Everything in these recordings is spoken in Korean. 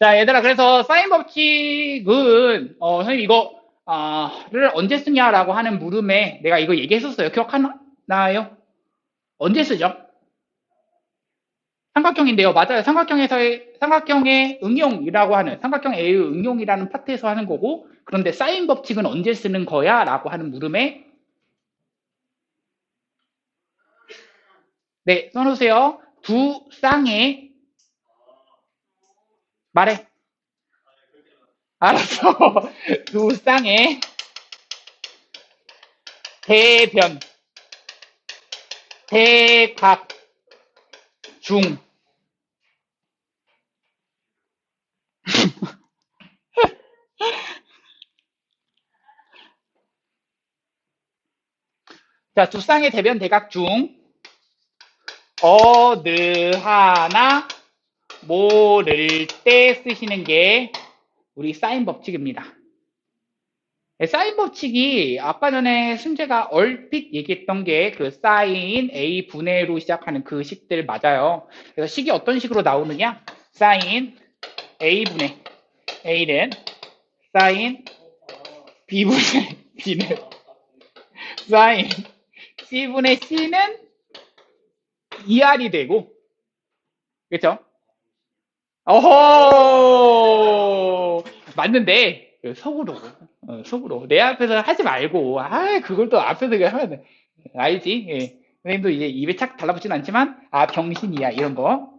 자, 얘들아, 그래서 사인 법칙은, 선생님 를 언제 쓰냐라고 하는 물음에 내가 이거 얘기했었어요. 기억하나요? 언제 쓰죠? 삼각형인데요. 맞아요. 삼각형의 응용이라고 하는, 삼각형 A의 응용이라는 파트에서 하는 거고, 그런데 사인 법칙은 언제 쓰는 거야? 라고 하는 물음에, 네, 써놓으세요. 두 쌍의, 말해. 알았어. 두 쌍의 대변, 대각, 중. 자, 두 쌍의 대변, 대각 중, 어느 하나 모를 때 쓰시는 게 우리 사인 법칙입니다. 네, 사인 법칙이 아까 전에 순재가 얼핏 얘기했던 게 그 사인 A 분의로 시작하는 그 식들 맞아요. 그래서 식이 어떤 식으로 나오느냐? 사인 A분의 A는 사인 B분의 B는 사인 C분의 C는 2R이 되고, 그렇죠? 어허! 맞는데, 속으로. 내 앞에서 하지 말고, 그걸 또 앞에서 그냥 하면, 돼. 알지? 예. 선생님도 이제 입에 착 달라붙진 않지만, 병신이야, 이런 거.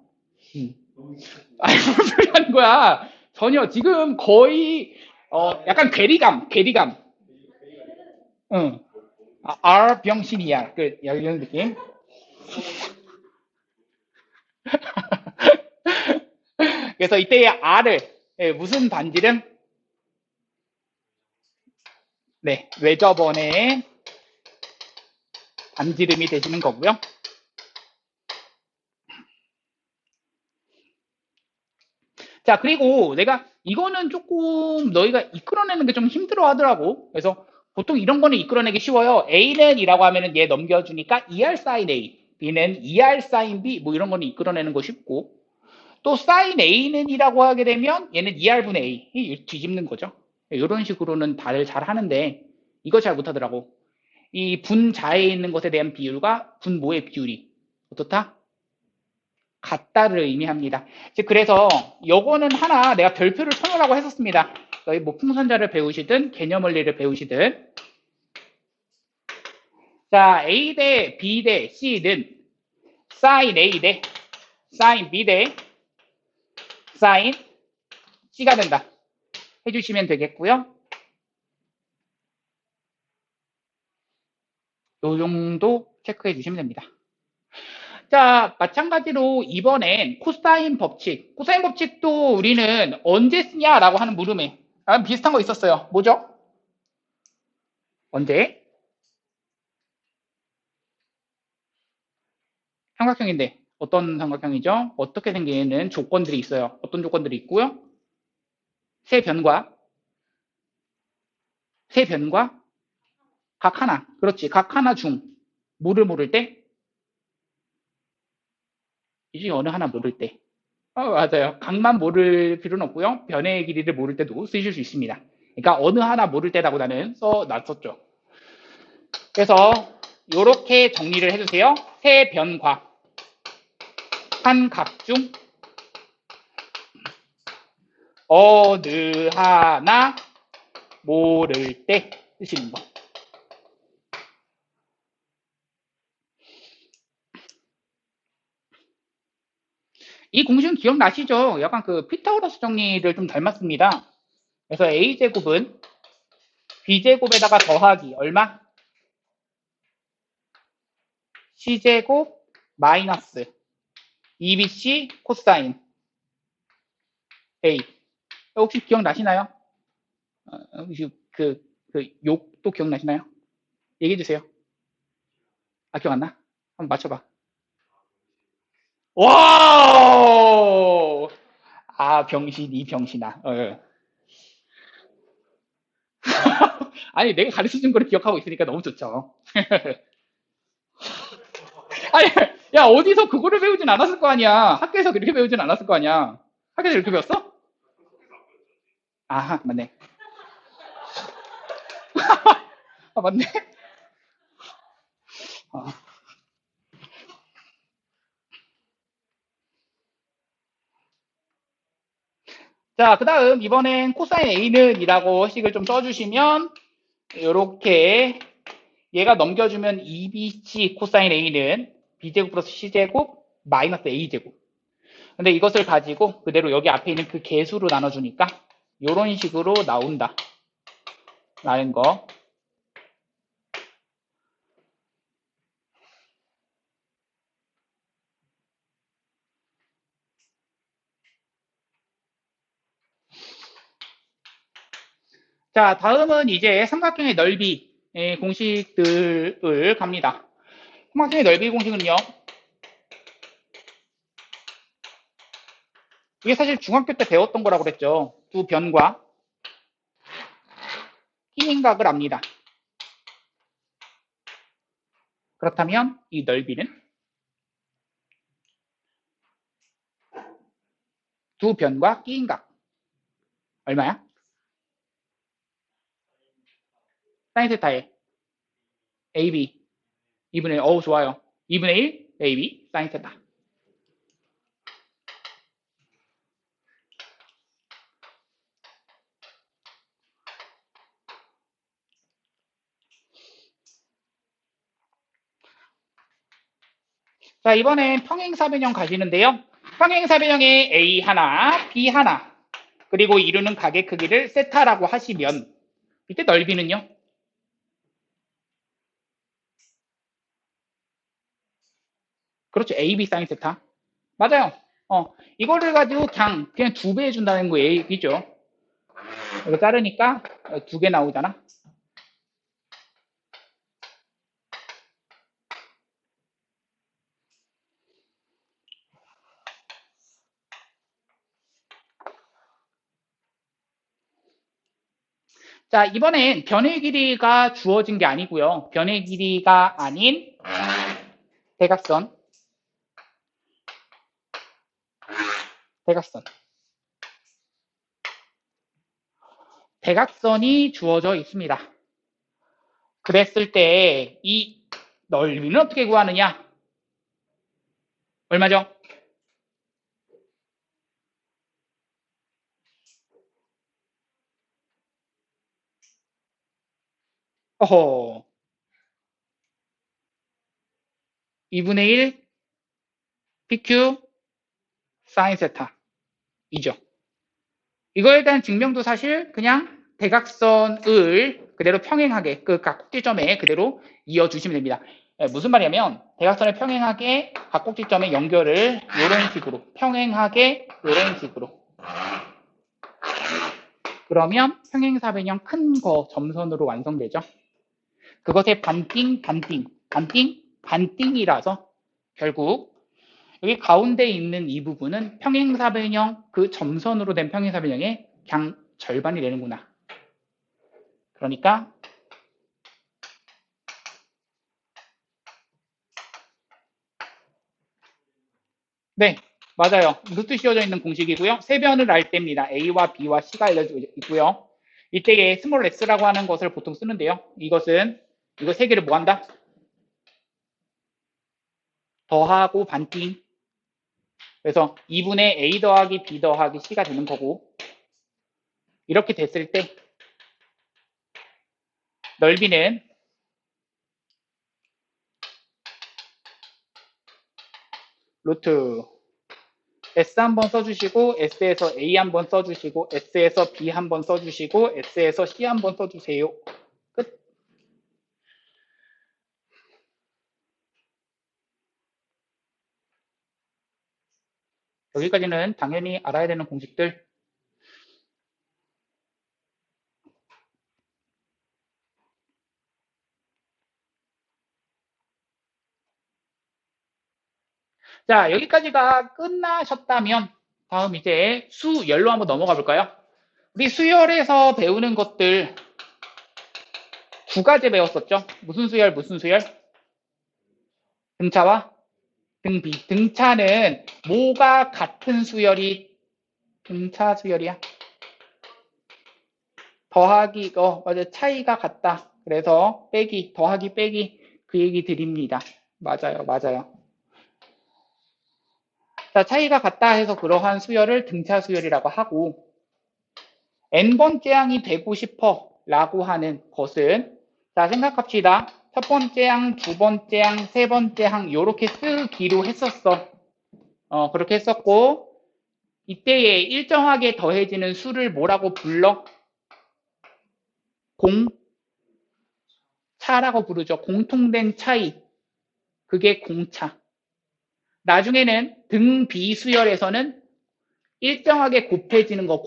무슨 소리 하는 거야? 전혀, 지금 거의, 약간 괴리감. 응. 병신이야. 이런 느낌. 그래서 이때의 R을, 무슨 반지름? 네, 외접원의 반지름이 되시는 거고요. 자, 그리고 내가 이거는 조금 너희가 이끌어내는 게 좀 힘들어 하더라고. 그래서 보통 이런 거는 이끌어내기 쉬워요. A는 이라고 하면은 얘 넘겨주니까 2R 사인 A, B는 2R 사인 B, 뭐 이런 거는 이끌어내는 거 쉽고. 또 사인 A는 이라고 하게 되면 얘는 2R분의 A, 뒤집는 거죠. 이런 식으로는 다들 잘 하는데 이거 잘 못하더라고. 이 분자에 있는 것에 대한 비율과 분모의 비율이 어떻다? 같다를 의미합니다. 그래서 요거는 하나 내가 별표를 쳐놓으라고 했었습니다. 너희 뭐 풍선자를 배우시든 개념원리를 배우시든, 자, A 대 B 대 C는 사인 A 대 사인 B 대 사인 C가 된다 해주시면 되겠고요. 요 정도 체크해 주시면 됩니다. 자, 마찬가지로 이번엔 코사인 법칙. 코사인 법칙도 우리는 언제 쓰냐라고 하는 물음에 비슷한 거 있었어요. 뭐죠? 언제? 삼각형인데 어떤 삼각형이죠? 어떻게 생기는 조건들이 있어요. 어떤 조건들이 있고요? 세 변과 각 하나. 그렇지. 각 하나 중 뭐를 모를 때? 이 중에 어느 하나 모를 때. 맞아요. 각만 모를 필요는 없고요. 변의 길이를 모를 때도 쓰실 수 있습니다. 그러니까 어느 하나 모를 때라고 나는 써놨었죠. 그래서 이렇게 정리를 해주세요. 세 변과 한 각 중 어느 하나 모를 때 쓰시는 거. 이 공식은 기억나시죠? 약간 그 피타고라스 정리를 좀 닮았습니다. 그래서 a제곱은 b제곱에다가 더하기 얼마? c제곱 마이너스 2bc 코사인 a. 혹시 기억나시나요? 혹시 그 욕도 기억나시나요? 얘기해 주세요. 기억 안 나? 한번 맞춰봐. 와! 병신, 이 병신아. 아니, 내가 가르쳐 준 거를 기억하고 있으니까 너무 좋죠. 아니, 야, 어디서 그거를 배우진 않았을 거 아니야. 학교에서 그렇게 배우진 않았을 거 아니야. 학교에서 이렇게 배웠어? 아하, 맞네. 아, 맞네. 어. 자, 그 다음, 이번엔 코사인 A는 이라고 식을 좀 써주시면, 요렇게, 얘가 넘겨주면 2bc 코사인 A는 B제곱 플러스 C제곱 마이너스 A제곱. 근데 이것을 가지고 그대로 여기 앞에 있는 그 개수로 나눠주니까, 요런 식으로 나온다. 라는 거. 자, 다음은 이제 삼각형의 넓이 공식들을 갑니다. 삼각형의 넓이 공식은요. 이게 사실 중학교 때 배웠던 거라고 그랬죠. 두 변과 끼인각을 압니다. 그렇다면 이 넓이는 두 변과 끼인각 얼마야? 사인 세타에 AB 2분의 1. 어우 좋아요. 2분의 1 AB 사인 세타. 자, 이번엔 평행사변형 가시는데요. 평행사변형에 A 하나, B 하나, 그리고 이루는 각의 크기를 세타라고 하시면 이때 넓이는요? 그렇죠. AB 사인 세타. 맞아요. 이거를 가지고 그냥 2배 해준다는 거 얘기죠. 이거 자르니까 2개 나오잖아. 자, 이번엔 변의 길이가 주어진 게 아니고요. 변의 길이가 아닌 대각선. 대각선. 대각선이 주어져 있습니다. 그랬을 때 이 넓이는 어떻게 구하느냐? 얼마죠? 어허. 2분의 1 PQ 사인 세타. 이죠. 이거에 대한 증명도 사실 그냥 대각선을 그대로 평행하게 그 각꼭지점에 그대로 이어주시면 됩니다. 무슨 말이냐면 대각선을 평행하게 각꼭지점에 연결을 이런 식으로 평행하게 이런 식으로 그러면 평행사변형 큰 거 점선으로 완성되죠. 그것의 반띵, 반띵, 반띵, 반띵이라서 결국 여기 가운데 있는 이 부분은 평행사변형 그 점선으로 된 평행사변형의 그냥 절반이 되는구나. 그러니까 네, 맞아요. 루트 씌워져 있는 공식이고요. 세변을 알 때입니다. A와 B와 C가 알려져 있고요. 이때에 스몰 s라고 하는 것을 보통 쓰는데요. 이것은 이거 세 개를 뭐 한다? 더하고 반띵. 그래서 2분의 A 더하기 B 더하기 C가 되는 거고 이렇게 됐을 때 넓이는 루트 S 한번 써주시고 S에서 A 한번 써주시고 S에서 B 한번 써주시고 S에서 C 한번 써주세요. 끝. 여기까지는 당연히 알아야 되는 공식들. 자, 여기까지가 끝나셨다면 다음 이제 수열로 한번 넘어가 볼까요? 우리 수열에서 배우는 것들 두 가지 배웠었죠. 무슨 수열, 무슨 수열? 등차와 등비. 등차는 뭐가 같은 수열이 등차 수열이야? 더하기, 맞아. 차이가 같다. 그래서 빼기, 더하기, 빼기 그 얘기 드립니다. 맞아요, 맞아요. 자, 차이가 같다 해서 그러한 수열을 등차 수열이라고 하고 n번째 항이 되고 싶어 라고 하는 것은 자, 생각합시다. 첫 번째 항, 두 번째 항, 세 번째 항 요렇게 쓰기로 했었어. 그렇게 했었고 이때에 일정하게 더해지는 수를 뭐라고 불러? 공차라고 부르죠. 공통된 차이. 그게 공차. 나중에는 등비수열에서는 일정하게 곱해지는 거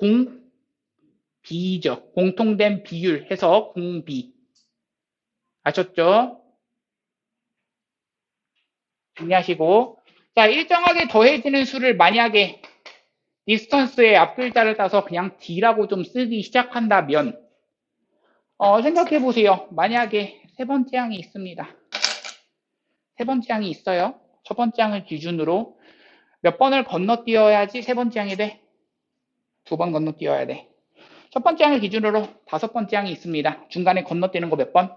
공비죠. 공통된 비율 해서 공비. 아셨죠? 정리하시고 자, 일정하게 더해지는 수를 만약에 디스턴스의 앞글자를 따서 그냥 D라고 좀 쓰기 시작한다면 생각해 보세요. 만약에 세 번째 항이 있습니다. 세 번째 항이 있어요. 첫 번째 항을 기준으로 몇 번을 건너뛰어야지 세 번째 항이 돼? 두 번 건너뛰어야 돼. 첫 번째 항을 기준으로 다섯 번째 항이 있습니다. 중간에 건너뛰는 거 몇 번?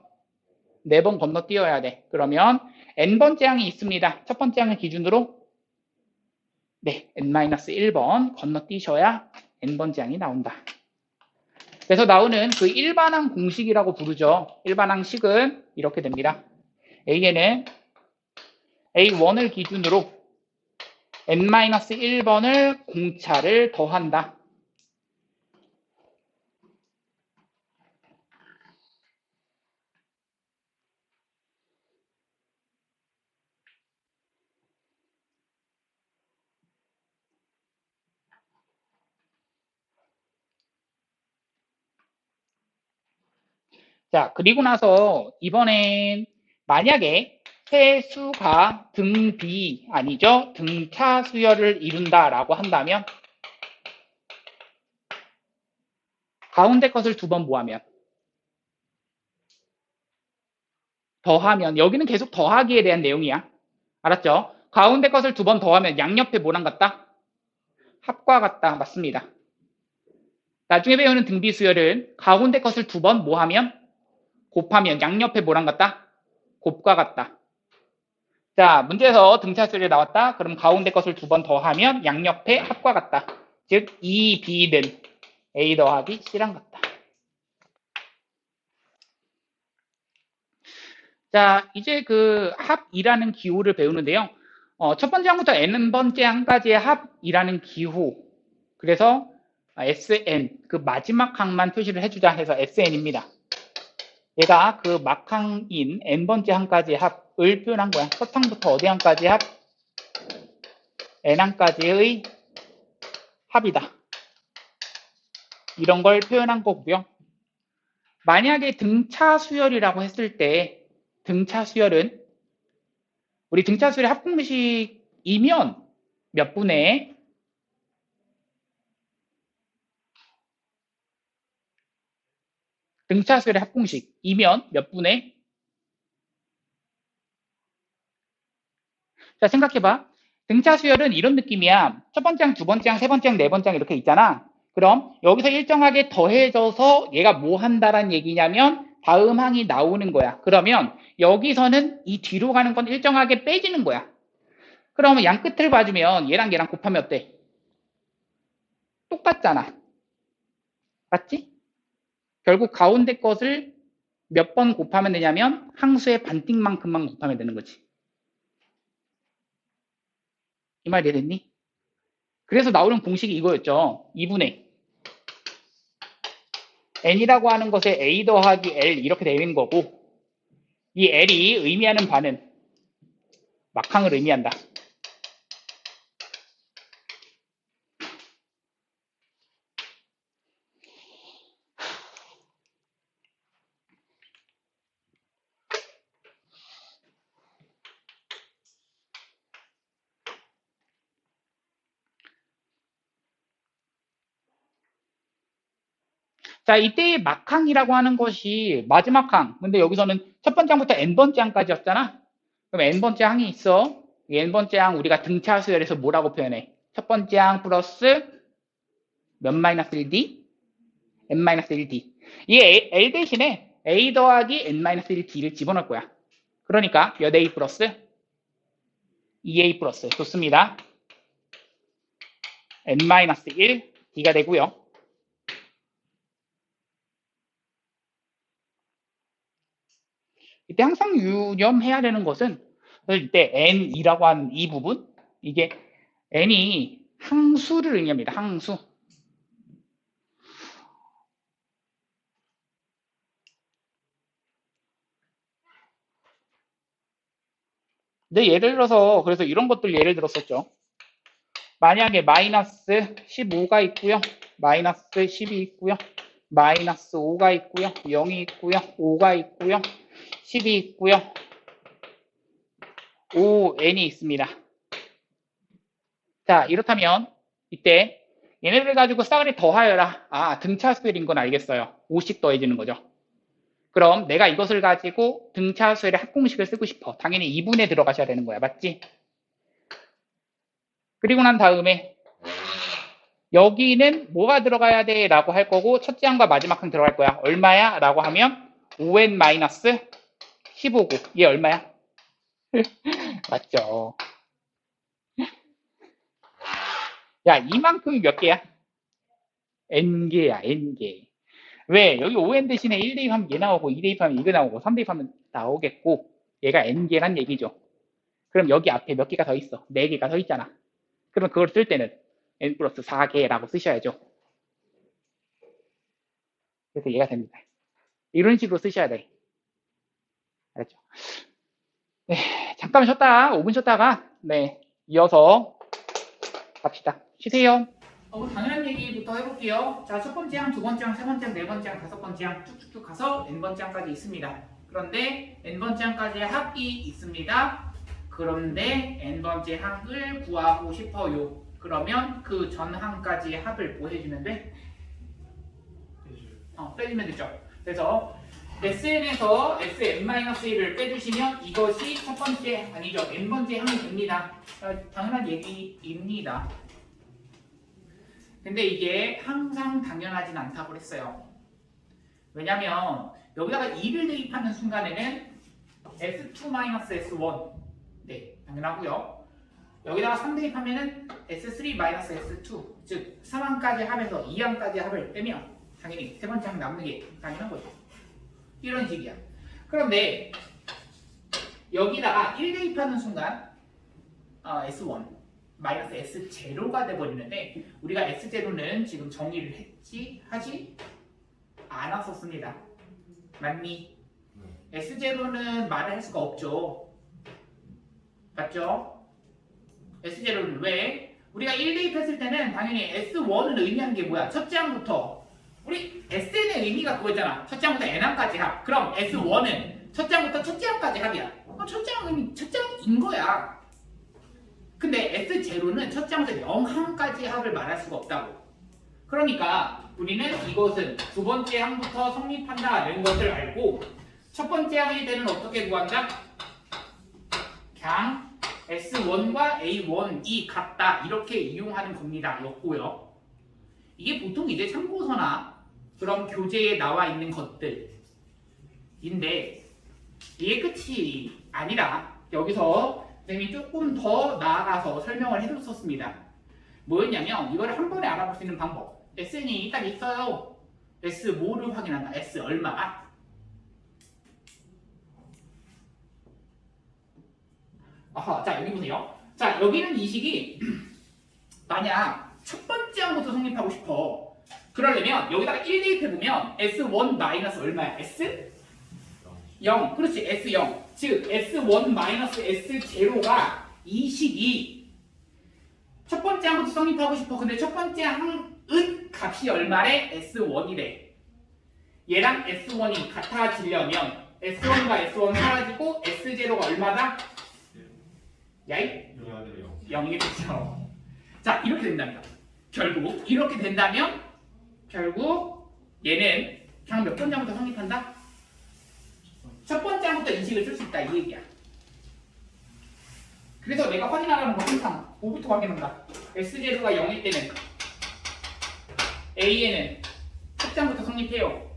네 번 건너뛰어야 돼. 그러면 n번째 항이 있습니다. 첫 번째 항을 기준으로 네, n-1번 건너뛰셔야 n번째 항이 나온다. 그래서 나오는 그 일반항 공식이라고 부르죠. 일반항식은 이렇게 됩니다. A에는 A1을 기준으로 n-1번을 공차를 더한다. 자, 그리고 나서 이번엔 만약에 세수가 등비 아니죠? 등차 수열을 이룬다라고 한다면 가운데 것을 두 번 모으면 더하면 여기는 계속 더하기에 대한 내용이야. 알았죠? 가운데 것을 두 번 더하면 양옆에 뭐랑 같다? 합과 같다. 맞습니다. 나중에 배우는 등비 수열은 가운데 것을 두 번 모하면 곱하면 양옆에 뭐랑 같다? 곱과 같다. 자, 문제에서 등차 수열이 나왔다. 그럼 가운데 것을 두 번 더하면 양옆에 합과 같다. 즉, 2B는 A 더하기 C랑 같다. 자, 이제 그 합이라는 기호를 배우는데요. 첫 번째 항부터 n번째 항까지의 합이라는 기호. 그래서 SN, 그 마지막 항만 표시를 해주자 해서 SN입니다. 얘가 그 막항인 n번째 항까지의 합을 표현한 거야. 첫 항부터 어디 항까지의 합? n항까지의 합이다. 이런 걸 표현한 거고요. 만약에 등차 수열이라고 했을 때 등차 수열은 우리 등차 수열의 합공식이면 몇 분의 등차 수열의 합공식이면 몇 분의 자 생각해봐. 등차 수열은 이런 느낌이야. 첫 번째 항, 두 번째 항, 세 번째 항, 네 번째 항 이렇게 있잖아. 그럼 여기서 일정하게 더해져서 얘가 뭐 한다란 얘기냐면 다음 항이 나오는 거야. 그러면 여기서는 이 뒤로 가는 건 일정하게 빼지는 거야. 그러면 양 끝을 봐주면 얘랑 얘랑 곱하면 어때? 똑같잖아. 맞지? 결국 가운데 것을 몇 번 곱하면 되냐면 항수의 반띵만큼만 곱하면 되는 거지. 이 말 이해됐니? 그래서 나오는 공식이 이거였죠. 2분의 n이라고 하는 것에 a 더하기 l 이렇게 되는 거고 이 l이 의미하는 바는 막항을 의미한다. 자, 이때의 막항이라고 하는 것이 마지막 항. 근데 여기서는 첫 번째 항부터 n번째 항까지였잖아. 그럼 n번째 항이 있어. 이 n번째 항 우리가 등차 수열에서 뭐라고 표현해? 첫 번째 항 플러스 몇 마이너스 1d? n-1d. 이 L 대신에 a 더하기 n-1d를 집어넣을 거야. 그러니까 몇 a 플러스 2a 플러스 좋습니다. n-1 d가 되고요. 이때 항상 유념해야 되는 것은 이때 n이라고 하는 이 부분 이게 n이 항수를 의미합니다. 항수. 근데 예를 들어서 그래서 이런 것들 예를 들었었죠. 만약에 마이너스 15가 있고요. 마이너스 10이 있고요. 마이너스 5가 있고요. 0이 있고요. 5가 있고요. 10이 있고요. 5n이 있습니다. 자, 이렇다면 이때 얘네들 가지고 싸그리 더하여라. 아, 등차수열인 건 알겠어요. 5씩 더해지는 거죠. 그럼 내가 이것을 가지고 등차수열의 합공식을 쓰고 싶어. 당연히 2분에 들어가셔야 되는 거야. 맞지? 그리고 난 다음에 여기는 뭐가 들어가야 돼? 라고 할 거고 첫째 항과 마지막 항 들어갈 거야. 얼마야? 라고 하면 5n-15고 얘 얼마야? 맞죠? 야, 이만큼이 몇 개야? n개야, n개. 왜? 여기 5n 대신에 1 대입하면 얘 나오고 2 대입하면 이거 나오고 3 대입하면 나오겠고 얘가 n개란 얘기죠. 그럼 여기 앞에 몇 개가 더 있어? 4개가 더 있잖아. 그럼 그걸 쓸 때는 n 플러스 4개라고 쓰셔야죠. 그래서 얘가 됩니다. 이런 식으로 쓰셔야 돼. 알았죠? 네, 잠깐 쉬었다가 5분 쉬었다가 네, 이어서 갑시다. 쉬세요. 당연한 얘기부터 해볼게요. 자, 첫 번째 항, 두 번째 항, 세 번째 항, 네 번째 항, 다섯 번째 항 쭉쭉쭉 가서 n번째 항까지 있습니다. 그런데 n번째 항까지 합이 있습니다. 그런데 n번째 항을 구하고 싶어요. 그러면 그 전 항까지 합을 뭐 해주면 돼? 빼주면 되죠. 그래서 SN에서 SN-1을 빼주시면 이것이 첫 번째, 아니죠. n번째 항이 됩니다. 당연한 얘기입니다. 근데 이게 항상 당연하진 않다고 했어요. 왜냐면 여기다가 2를 대입하는 순간에는 S2-S1 네, 당연하고요. 여기다가 3 대입하면은 S3-S2 즉 3항까지 합해서 2항까지 합을 빼면 당연히 세 번째 항 남는 게 당연한 거죠. 이런 식이야. 그런데 여기다가 1 대입하는 순간 S1 마이너스 S0가 돼버리는데 우리가 S0는 지금 정리를 하지 않았었습니다. 맞니? S0는 말을 할 수가 없죠. 맞죠? S0는 왜? 우리가 1 대입했을 때는 당연히 S1을 의미하는 게 뭐야? 첫째 항부터 우리 SN의 의미가 그거잖아. 첫째 항부터 n항까지 합. 그럼 S1은 첫째 항부터 첫째 항까지 합이야. 첫째 항 의미 첫째 항인 거야. 근데 S0는 첫째 항부터 0항까지 합을 말할 수가 없다고. 그러니까 우리는 이것은 두 번째 항부터 성립한다는 것을 알고 첫 번째 항일 때는 어떻게 구한다? 그냥 S1과 A1이 같다 이렇게 이용하는 겁니다. 였고요. 이게 보통 이제 참고서나 그런 교재에 나와 있는 것들인데 이게 끝이 아니라 여기서 선생님이 조금 더 나아가서 설명을 해줬었습니다. 뭐였냐면 이걸 한 번에 알아볼 수 있는 방법. SN이 딱 있어요. S 뭐를 확인한다. S 얼마? 아하, 자 여기 보세요. 자 여기는 이 식이 만약 첫 번째 항부터 성립하고 싶어. 그러려면 여기다가 1 대입해보면 S1 마이너스 얼마야? S? 0. 그렇지, S0. 즉 S1 마이너스 S0가 이 식이 첫 번째 항부터 성립하고 싶어. 근데 첫 번째 항은 값이 얼마래? S1이래. 얘랑 S1이 같아지려면 S1과 S1 사라지고 S0가 얼마다? 야이? 0이 되죠. 자, 이렇게 된답니다. 결국 이렇게 된다면 결국 얘는 그냥 몇 번째 항부터 성립한다? 첫 번째 항부터 인식을 쓸 수 있다 이 얘기야. 그래서 내가 확인하라는 거 항상 뭐부터 확인한다. S0가 0일 때는 A에는 첫 장부터 성립해요.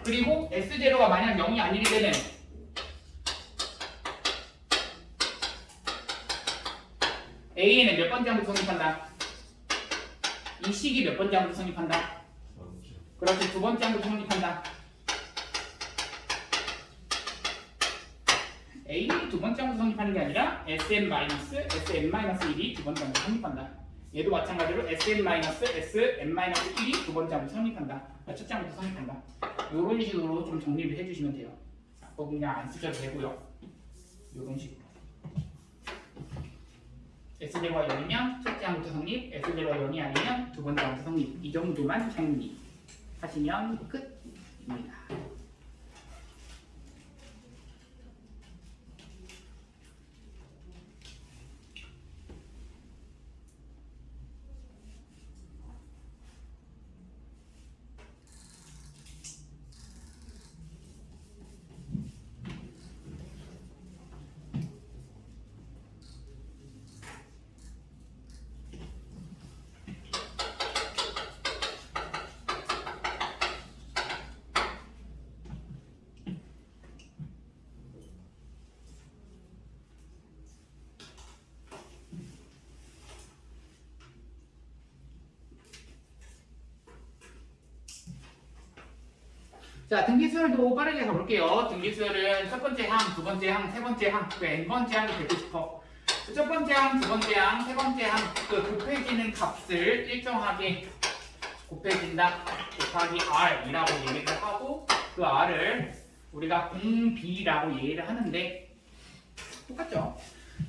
그리고 S0가 만약 0이 아닐 때는 A는 몇 번째 항부터 성립한다? 이 식이 몇 번째 항부터 성립한다? 그렇지, 두 번째 항부터 성립한다. A는 두 번째 항부터 성립하는 게 아니라 SM-SM-1이 두 번째 항부터 성립한다. 얘도 마찬가지로 SM-SM-1이 두 번째 항부터 성립한다. 첫 장부터 성립한다. 이런 식으로 좀 정리를 해주시면 돼요. 뭐 그냥 안 쓰셔도 되고요. 이런 식으로. S0가 0이면 첫째 항부터 성립, S0가 0이 아니면 두 번째 항부터 성립. 이 정도만 정리하시면 끝입니다. 자, 등기수열도 빠르게 가볼게요. 등기수열은 첫 번째 항, 두 번째 항, 세 번째 항, 그 n번째 항이 되고 싶어. 첫 번째 항, 두 번째 항, 세 번째 항, 그 곱해지는 값을 일정하게 곱해진다. 곱하기 r이라고 얘기를 하고, 그 r을 우리가 공b라고 얘기를 하는데, 똑같죠?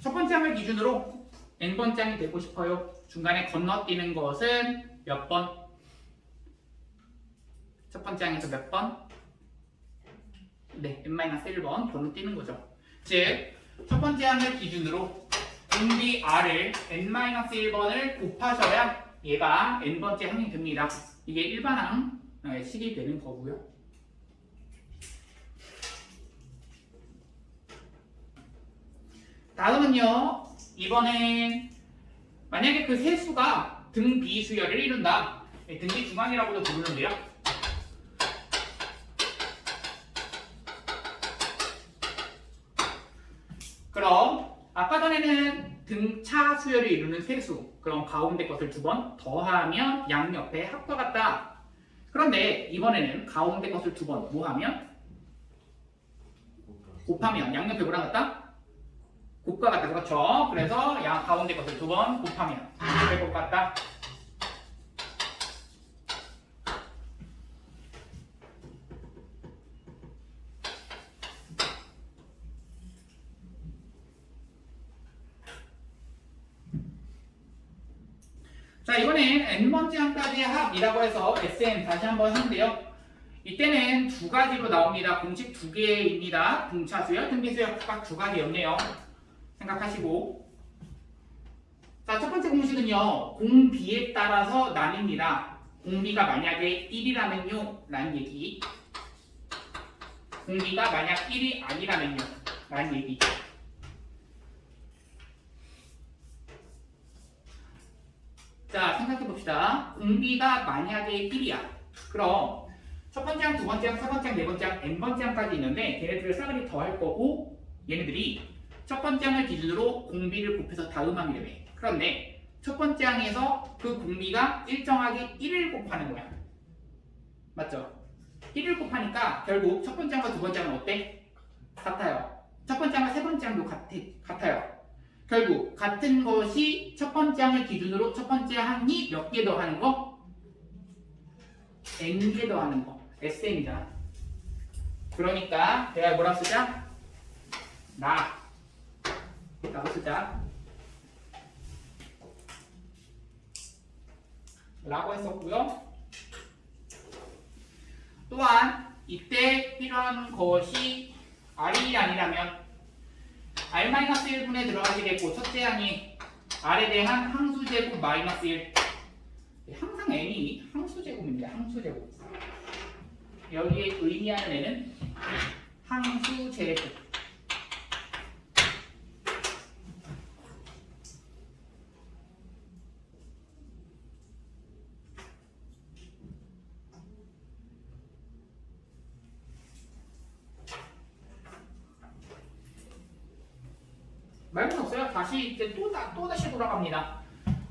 첫 번째 항을 기준으로 n번째 항이 되고 싶어요. 중간에 건너뛰는 것은 몇 번? 첫 번째 항에서 몇 번? 네, n-1번 건너뛰는 거죠. 즉, 첫 번째 항을 기준으로 공비 r을 n-1번을 곱하셔야 얘가 n번째 항이 됩니다. 이게 일반항 식이 되는 거고요. 다음은요. 이번엔 만약에 그 세수가 등비수열을 이룬다. 등비중앙이라고도 부르는데요. 그럼 아까 전에는 등차 수열을 이루는 세수, 그럼 가운데 것을 두 번 더하면 양옆에 합과 같다. 그런데 이번에는 가운데 것을 두 번 뭐하면? 곱하면 양옆에 뭐랑 같다? 곱과 같다. 그렇죠? 그래서 가운데 것을 두 번 곱하면 될 것 같다. 자, 이번엔 n번째 항까지의 합이라고 해서 SN 다시 한번 하는데요. 이때는 두 가지로 나옵니다. 공식 두 개입니다. 등차수열, 등비수열 각 두 가지였네요. 생각하시고. 자, 첫 번째 공식은요. 공비에 따라서 나뉩니다. 공비가 만약에 1이라면요. 라는 얘기. 공비가 만약 1이 아니라면요. 라는 얘기. 자, 생각해봅시다. 공비가 만약에 1이야. 그럼 첫 번째 항, 두 번째 항, 세 번째 항, 네 번째 항, n번째 항까지 있는데 걔네들을 싸그리 더할 거고 얘네들이 첫 번째 항을 기준으로 공비를 곱해서 다음 항이 되네. 그런데 첫 번째 항에서 그 공비가 일정하게 1을 곱하는 거야. 맞죠? 1을 곱하니까 결국 첫 번째 항과 두 번째 항은 어때? 같아요. 첫 번째 항과 세 번째 항도 같아요. 결국 같은 것이 첫 번째 항을 기준으로 첫 번째 항이 몇 개 더하는 거? n개 더하는 거. SN이잖아. 그러니까 내가 뭐라 쓰자? 라고 쓰자. 라고 했었고요. 또한 이때 필요한 것이 r이 아니라면 r-1분에 들어가시겠고 첫째 항이 r에 대한 항수제곱 -1. 항상 n이 항수제곱입니다. 항수제곱. 여기에 의미하는 n은 항수제곱. 말고는 없어요. 다시 이제 또다시 돌아갑니다.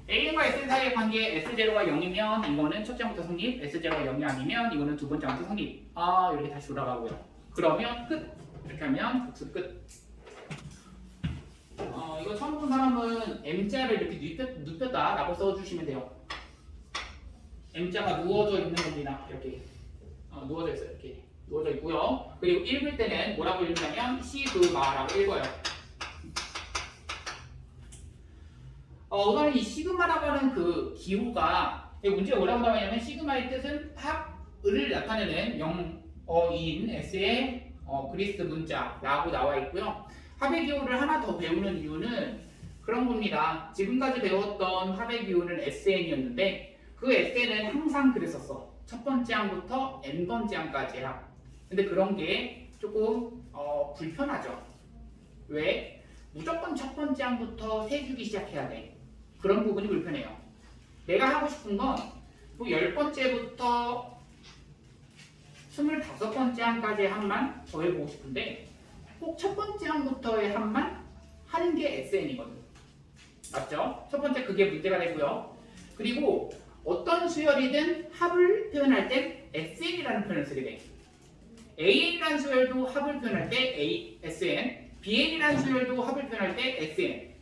A과 S 사이의 관계 S0가 0이면 이거는 첫 장부터 성립, S0가 0이 아니면 이거는 두 번째부터 성립. 이렇게 다시 돌아가고요. 그러면 끝. 이렇게 하면 복수 끝. 이거 처음 본 사람은 M자를 이렇게 눕혔다라고 써주시면 돼요. M자가 누워져 있는 겁니다. 이렇게 누워져 있어요. 이렇게 누워져 있고요. 그리고 읽을 때는 뭐라고 읽냐면 시그마라고 읽어요. 우선 이 시그마라고 하는 그 기호가 문제가 뭐라고 나와있냐면 시그마의 뜻은 합을 나타내는 영어인 S의 그리스 문자라고 나와 있고요. 합의 기호를 하나 더 배우는 이유는 그런 겁니다. 지금까지 배웠던 합의 기호는 SN이었는데 그 SN은 항상 그랬었어. 첫 번째 항부터 n번째 항까지 합. 근데 그런 게 조금 불편하죠. 왜? 무조건 첫 번째 항부터 세주기 시작해야 돼. 그런 부분이 불편해요. 내가 하고 싶은 건 뭐 10번째부터 25번째 항까지의 합만 더해보고 싶은데 꼭 첫 번째 항부터의 합만 하는 게 SN이거든. 맞죠? 첫 번째 그게 문제가 되고요. 그리고 어떤 수열이든 합을 표현할 땐 SN이라는 표현을 쓰게 돼. AN이라는 수열도 합을 표현할 때 SN, BN이라는 수열도 합을 표현할 때 SN.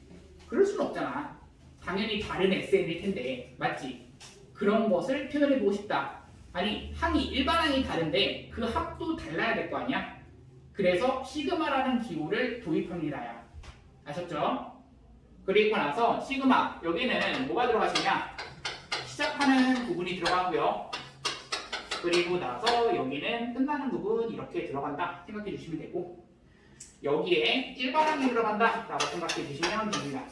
그럴 수는 없잖아. 당연히 다른 SN일 텐데, 맞지? 그런 것을 표현해보고 싶다. 아니, 항이 일반 항이 다른데 그 합도 달라야 될 거 아니야? 그래서 시그마라는 기호를 도입합니다. 아셨죠? 그리고 나서 시그마, 여기는 뭐가 들어가시냐? 시작하는 부분이 들어가고요. 그리고 나서 여기는 끝나는 부분 이렇게 들어간다 생각해 주시면 되고, 여기에 일반항이 들어간다 라고 생각해 주시면 됩니다.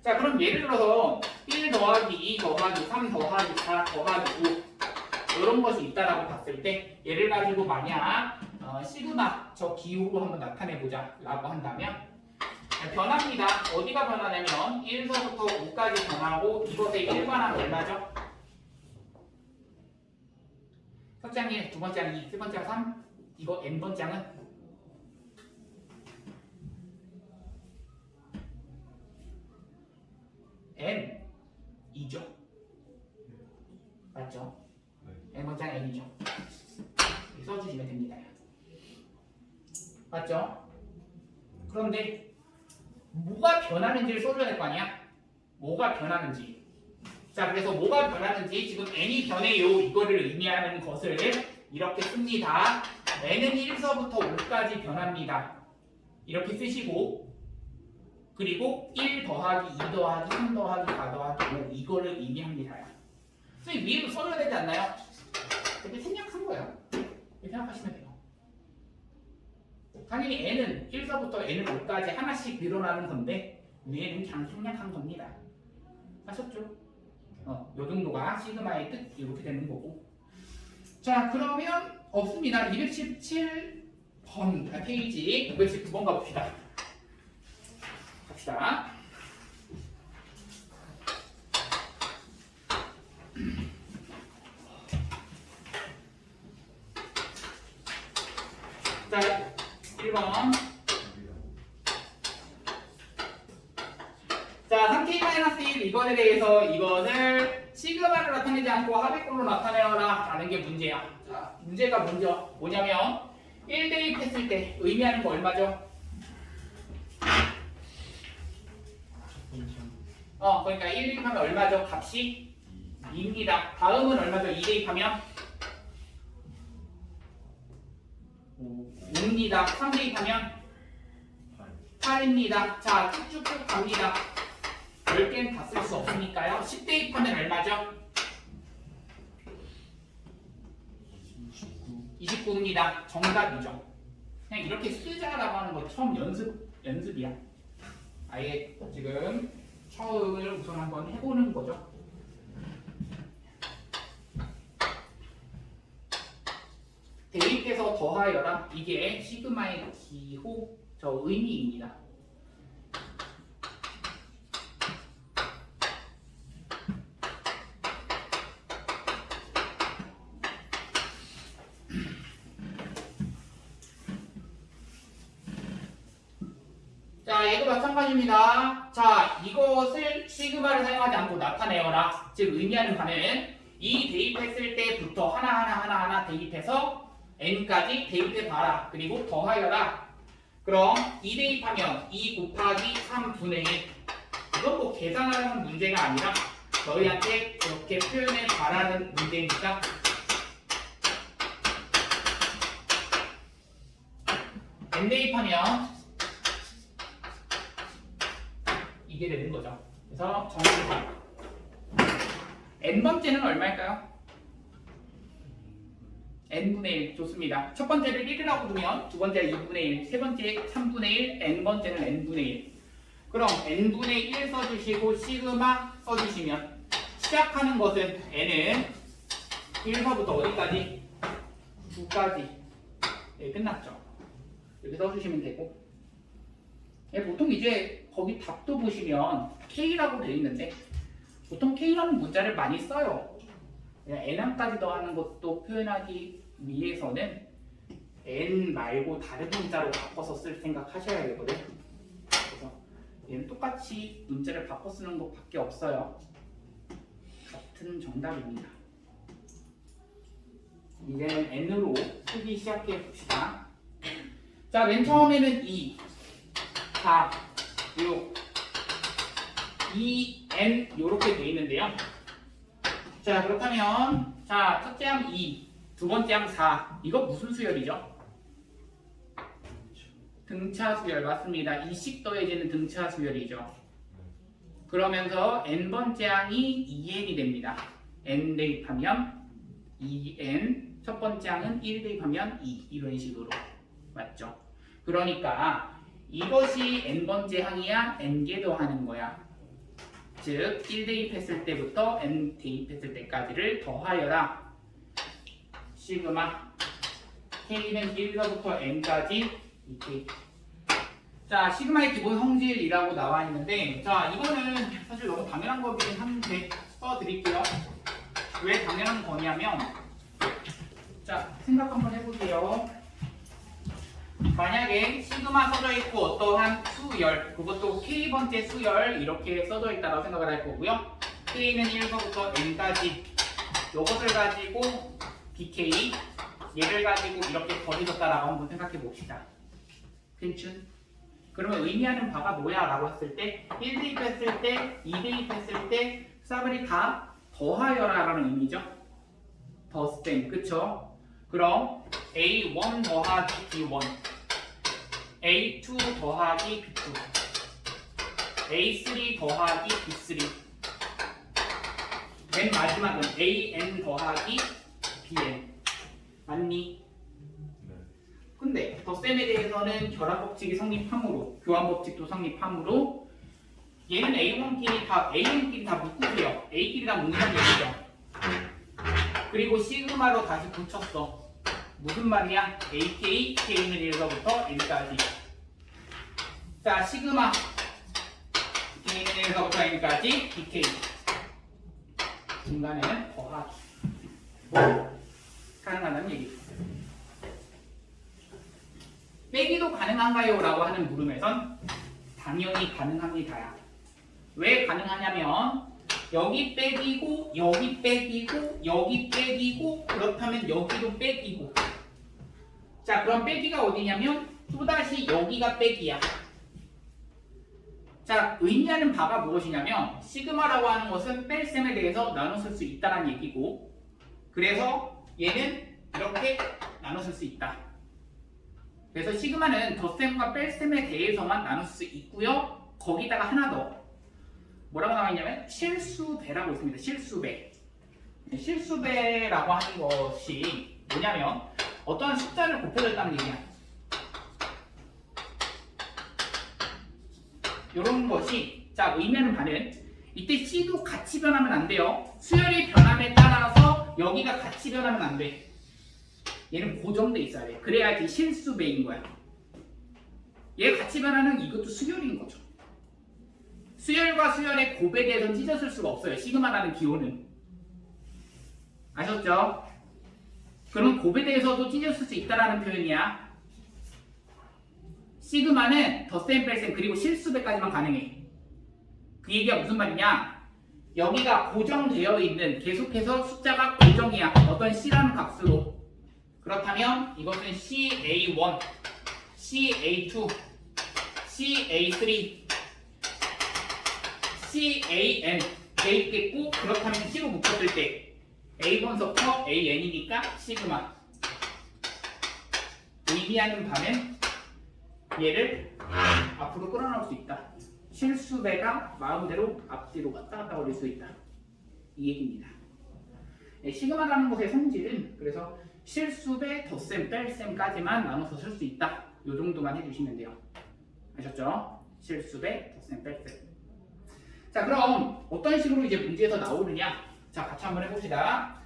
자, 그럼 예를 들어서 1 더하기 2 더하기 3 더하기 4 더하기 5 이런 것이 있다라고 봤을 때 얘를 가지고 만약 시그마 저 기호로 한번 나타내 보자 라고 한다면 변합니다. 어디가 변하냐면 1서부터 5까지 변하고 이것의 일반항 얼마죠? 첫 장이 두 번째 항 2, 세 번째 항 3, 이거 n번째 항은 n 2죠. 맞죠? n번째 항 n이죠. 써주시면 됩니다. 맞죠? 그런데 뭐가 변하는지를 써줘야 될 거 아니야? 뭐가 변하는지. 자, 그래서 뭐가 변하는지 지금 n이 변해요. 이거를 의미하는 것을 이렇게 씁니다. n은 1서부터 5까지 변합니다. 이렇게 쓰시고 그리고 1 더하기 2 더하기 3 더하기 4 더하기 5 이거를 의미합니다. 선생님 위에도 써줘야 되지 않나요? 이렇게 생략한 거예요. 이렇게 생각하시면 돼요. 당연히 n은 1서부터 n은 5까지 하나씩 늘어나는 건데 위에는 그냥 생략한 겁니다. 아셨죠? 요 정도가 시그마의 뜻 이렇게 되는 거고. 자, 그러면 없습니다. 217번 페이지 519번 가봅시다. 갑시다. 자, 1번. 자, 3k-1 이것에 대해서 이것을 시그마를 나타내지 않고 합의꼴로 나타내어라 라는 게 문제야. 자, 문제가 뭐냐면 1 대입했을 때 의미하는 거 얼마죠? 그러니까 1 대입하면 얼마죠? 값이 2입니다. 다음은 얼마죠? 2 대입하면 5입니다. 3 대입하면 8입니다. 자, 쭉쭉쭉 갑니다. 10개는 다 쓸 수 없으니까요. 10 대입하면 얼마죠? 29입니다. 정답이죠. 그냥 이렇게 쓰자라고 하는 거 처음 연습이야. 아예 지금 처음을 우선 한번 해보는 거죠. 대입해서 더하여라. 이게 시그마의 기호, 저 의미입니다. 마찬가지입니다. 자, 이것을 시그마를 사용하지 않고 나타내어라. 즉 의미하는 바는 이 대입했을 때부터 하나하나 대입해서 n까지 대입해 봐라. 그리고 더하여라. 그럼 2 대입하면 2 곱하기 3분의 1. 이건 뭐 계산하는 문제가 아니라 너희한테 그렇게 표현해 봐라는 문제니까 n 대입하면 이게 되는 거죠. 그래서 정리해. n번째는 얼마일까요? n분의 1 좋습니다. 첫 번째를 1이라고 두면 두 번째가 2분의 1, 세 번째 3분의 1, n번째는 n분의 1. 그럼 n분의 1 써주시고 시그마 써주시면 시작하는 것은 n은 1서부터 어디까지? 9까지. 네, 끝났죠. 이렇게 써주시면 되고 네, 보통 이제 거기 답도 보시면 K라고 되어 있는데 보통 K라는 문자를 많이 써요. N항까지 더하는 것도 표현하기 위해서는 N 말고 다른 문자로 바꿔서 쓸 생각 하셔야 되거든. 그래서 얘는 똑같이 문자를 바꿔 쓰는 것밖에 없어요. 같은 정답입니다. 이제는 N으로 쓰기 시작해 봅시다. 자, 맨 처음에는 2, 4, 6, 2, N 이렇게 되어 있는데요. 자, 그렇다면 자, 첫째 항 2, 두 번째 항 4. 이거 무슨 수열이죠? 등차 수열 맞습니다. 이식 더해지는 등차 수열이죠. 그러면서 n번째 항이 2n이 됩니다. n 대입하면 2n, 첫 번째 항은 1 대입하면 2 이런 식으로 맞죠? 그러니까 이것이 n번째 항이야, n개 더하는 거야. 즉 1 대입했을 때부터 n 대입했을 때까지를 더하여라. 시그마 k는 1서부터 n까지 2k. 자, 시그마의 기본 성질이라고 나와 있는데 자, 이거는 사실 너무 당연한 거긴 한데 써드릴게요. 왜 당연한 거냐면 자, 생각 한번 해보세요. 만약에 시그마 써져 있고 어떠한 수열, 그것도 k번째 수열 이렇게 써져 있다고 생각을 할 거고요. k는 1서부터 n까지 이것을 가지고 bk 얘를 가지고 이렇게 더해졌다라고 한번 생각해 봅시다. 괜춘? 그러면 의미하는 바가 뭐야? 라고 했을 때 1 대입했을 때, 2 대입했을 때 싹을 다 더하여라 라는 의미죠. 더셈, 그쵸? 그럼 A1 더하기 B1, A2 더하기 B2, A3 더하기 B3, 맨 마지막은 AN 더하기 BN. 맞니? 근데 덧셈에 대해서는 결합법칙이 성립하므로, 교환법칙도 성립하므로 얘는 A1끼리 다, AN끼리 다 묶으세요. A끼리 다 묶는다는 얘기죠. 그리고 시그마로 다시 붙였어. 무슨 말이야? AK, K는 1서부터 N까지. 자, 시그마 K는 1서부터 N까지 BK. 중간에는 더하기. 가능하다는 얘기죠. 빼기도 가능한가요? 라고 하는 물음에선 당연히 가능합니다야. 왜 가능하냐면 여기 빼기고 여기 빼기고 여기 빼기고 그렇다면 여기도 빼기고. 자, 그럼 빼기가 어디냐면 또다시 여기가 빼기야. 자, 의미하는 바가 무엇이냐면 시그마라고 하는 것은 뺄셈에 대해서 나눠 쓸 수 있다는 얘기고, 그래서 얘는 이렇게 나눠 쓸 수 있다. 그래서 시그마는 덧셈과 뺄셈에 대해서만 나눌 수 있고요. 거기다가 하나 더 뭐라고 나와 있냐면 실수배라고 있습니다. 실수배. 실수배라고 하는 것이 뭐냐면 어떠한 숫자를 곱해줬다는 얘기야. 이런 것이 자, 의미하는 바는 이때 C도 같이 변하면 안 돼요. 수열이 변함에 따라서 여기가 같이 변하면 안 돼. 얘는 고정돼 있어야 돼. 그래야지 실수배인 거야. 얘 같이 변하는 이것도 수열인 거죠. 수열과 수열의 곱에 대해서는 찢어질 수가 없어요. 시그마라는 기호는. 아셨죠? 그럼 곱에 대해서도 찢어질 수 있다라는 표현이야. 시그마는 덧셈 뺄셈 그리고 실수배까지만 가능해. 그 얘기가 무슨 말이냐? 여기가 고정되어 있는 계속해서 숫자가 고정이야. 어떤 C라는 값으로. 그렇다면 이것은 CA1, CA2, CA3, CAN 돼 있겠고 그렇다면 C로 묶었을 때 A1서부터 AN이니까 시그마. 의미하는 바는 얘를 앞으로 끌어나올 수 있다. 실수배가 마음대로 앞뒤로 왔다 갔다 걸릴 수 있다. 이 얘기입니다. 네, 시그마라는 것의 성질은 그래서 실수배, 덧셈, 뺄셈까지만 나눠서 쓸 수 있다. 이 정도만 해주시면 돼요. 아셨죠? 실수배, 덧셈, 뺄셈. 자, 그럼 어떤 식으로 이제 문제에서 나오느냐? 자, 같이 한번 해봅시다.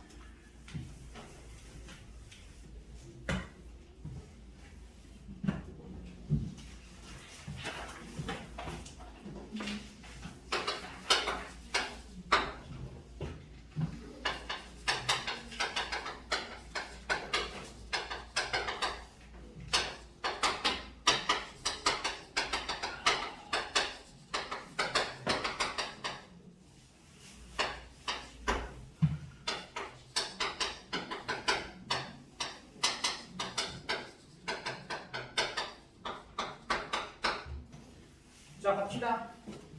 자, 갑시다.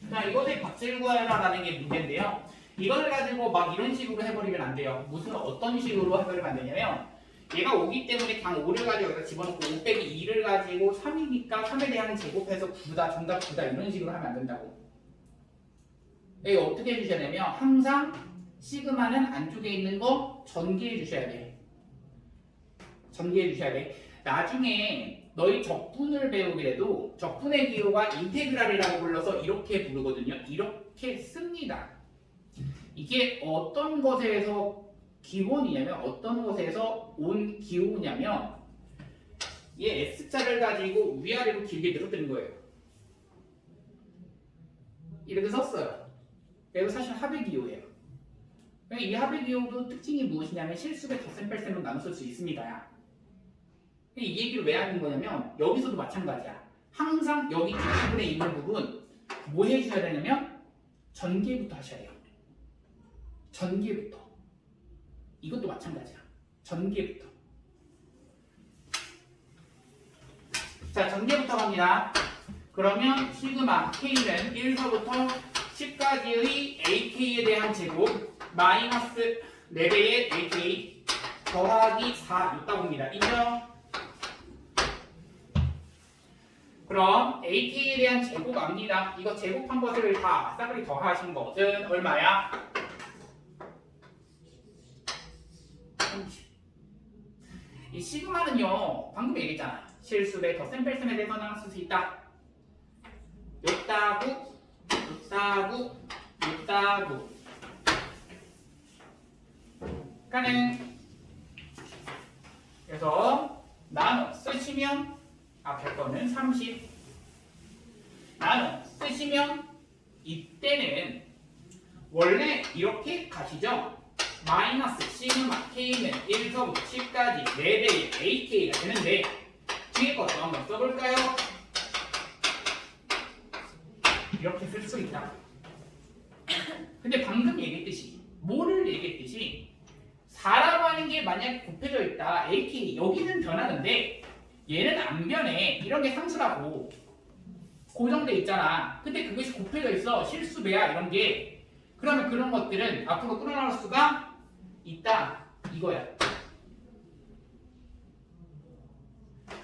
자, 이것의 값을 구하라라는 게 문제인데요. 이걸 가지고 막 이런 식으로 해버리면 안 돼요. 무슨 어떤 식으로 해버리면 안 되냐면 얘가 5기 때문에 그냥 5를 가지고 여기다 집어넣고 5 빼기 2를 가지고 3이니까 3에 대한 제곱해서 9다, 정답 9다 이런 식으로 하면 안 된다고. 이거 어떻게 해주셔야 되냐면 항상 시그마는 안쪽에 있는 거 전개해 주셔야 돼. 전개해 주셔야 돼. 나중에 너희 적분을 배우기에도 적분의 기호가 인테그랄이라고 불러서 이렇게 부르거든요. 이렇게 씁니다. 이게 어떤 것에서 기원이냐면 어떤 것에서 온 기호냐면 얘 S자를 가지고 위아래로 길게 늘어뜨린 거예요. 이렇게 썼어요. 그래서 사실 합의 기호예요. 이 합의 기호도 특징이 무엇이냐면 실수배 덧셈 뺄셈으로 나눠 쓸 수 있습니다. 이 얘기를 왜 하는 거냐면 여기서도 마찬가지야. 항상 여기 뒷부분에 있는 부분 뭐 해주셔야 되냐면 전개부터 하셔야 돼요. 전개부터. 이것도 마찬가지야. 전개부터. 자, 전개부터 갑니다. 그러면 시그마 K는 1서부터 10까지의 AK에 대한 제곱 마이너스 4배의 AK 더하기 4 있다고 봅니다. 인정? 그럼 AK에 대한 제곱 압니다. 이거 제곱한 것을 다 싸그리 더하신 것은 얼마야? 30. 이 시그마는요, 방금 얘기했잖아. 실수배 덧셈 뺄셈에 대해서 나눌 수 있다. 요따구, 요따구, 요따구. 가능. 그래서 나눠 쓰시면 앞에 거는 30. 나눠 쓰시면 이때는 원래 이렇게 가시죠. 마이너스 시그마 K는 1서부터 10까지 4배의 AK가 되는데 뒤에 것도 한번 써볼까요? 이렇게 쓸 수 있다. 근데 방금 얘기했듯이 뭐를 얘기했듯이 4라고 하는 게 만약 곱해져 있다. AK 여기는 변하는데 얘는 안 변해. 이런 게 상수라고 고정돼 있잖아. 근데 그것이 곱해져 있어. 실수배야 이런 게. 그러면 그런 것들은 앞으로 끌어나올 수가 있다. 이거야.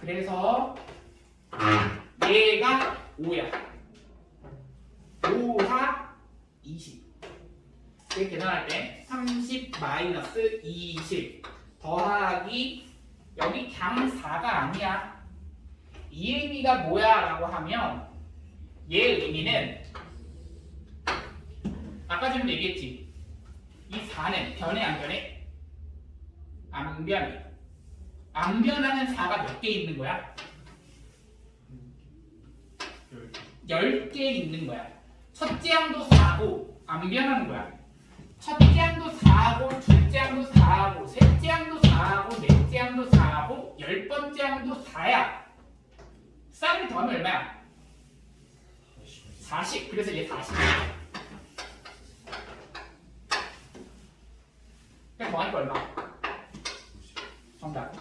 그래서 얘가 5야. 5, 4, 20. 이렇게 계산할 때 30 마이너스 20 더하기 여기 그냥 4가 아니야. 이 의미가 뭐야? 라고 하면 얘 의미는 아까 전에 얘기했지. 이 4는 변해 안 변해? 안 변해. 안 변하는 4가 몇 개 있는 거야? 10개 있는 거야. 첫째 항도 4고 안 변하는 거야. 첫째 항도 4고, 둘째 항도 4고, 셋째 항도 4고, 넷째 항도 4고, 10번째 항도 4야. 4를 더하면 얼마야? 40. 그래서 얘 40. 그럼 더하니까 얼마? 정답.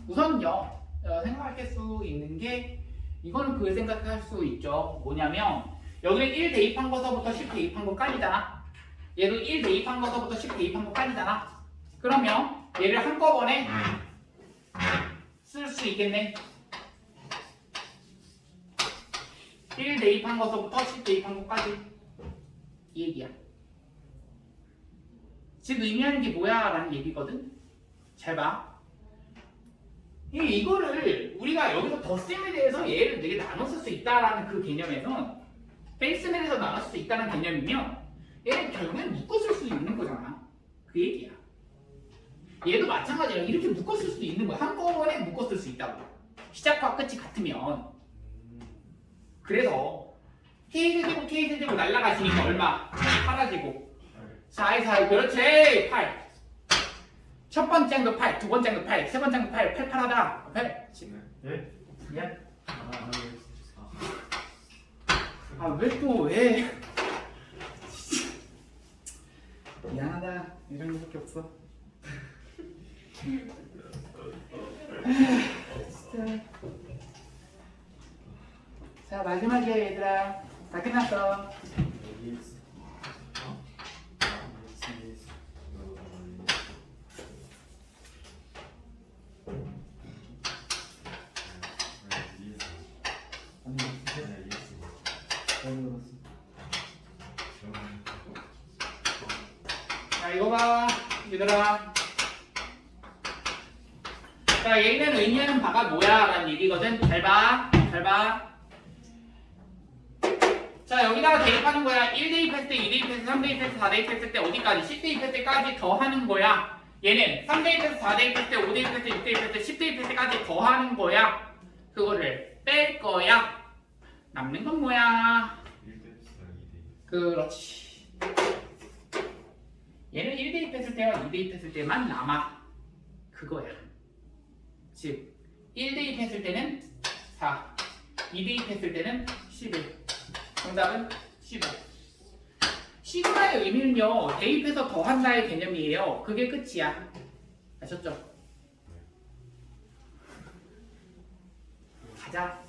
우선요 생각할 수 있는 게 이거는 그 생각할 수 있죠. 뭐냐면 여기는 1 대입한 거서부터 10 대입한 거까지잖아. 얘도 1 대입한 거서부터 10 대입한 거까지잖아. 그러면 얘를 한꺼번에 쓸 수 있겠네. 1 대입한 거서부터 10 대입한 거까지. 이 얘기야. 지금 의미하는 게 뭐야? 라는 얘기거든. 잘 봐. 이거를 우리가 여기서 덧셈에 대해서 얘를 되게 나눠 쓸 수 있다라는 그 개념에서 뺄셈에 대해서 나눠 쓸 수 있다는 개념이면 얘는 결국엔 묶어 쓸 수 있는 거잖아. 그 얘기야. 얘도 마찬가지야. 이렇게 묶어 쓸 수도 있는 거야. 한꺼번에 묶어 쓸 수 있다고. 시작과 끝이 같으면. 그래서 K세제곱 K세제곱 날라가시니까 얼마? 사라지고 4에 4, 그렇지. 8. 첫 번째 항도 8, 두 번째 항도 8, 세 번째 항도 8, 8, 8하다. 8. 네? 미안. 왜 또 왜? 미안하다. 이런 거밖에 없어. 진짜. 자, 마지막이야 얘들아. 다 끝났어. 자, 이거 봐, 얘들아. 자, 얘는 의미하는 바가 뭐야? 라는 얘기거든. 잘 봐. 잘 봐. 자, 여기다가 대입하는 거야. 1 대입했을 때, 2 대입했을 때, 3 대입했을 때, 4 대입했을 때, 어디까지? 10 대입했을 때까지 더하는 거야. 얘는 3 대입했을 때, 4 대입했을 때, 5 대입했을 때, 6 대입했을 때, 10 대입했을 때까지 더하는 거야. 그거를 뺄 거야. 남는 건 뭐야? 1대4 그렇지. 얘는 1 대입했을 때와 2 대입했을 때만 남아. 그거야. 즉 1 대입했을 때는 4, 2 대입했을 때는 11. 정답은 15. 시그마의 의미는요, 대입해서 더한다의 개념이에요. 그게 끝이야. 아셨죠? 가자.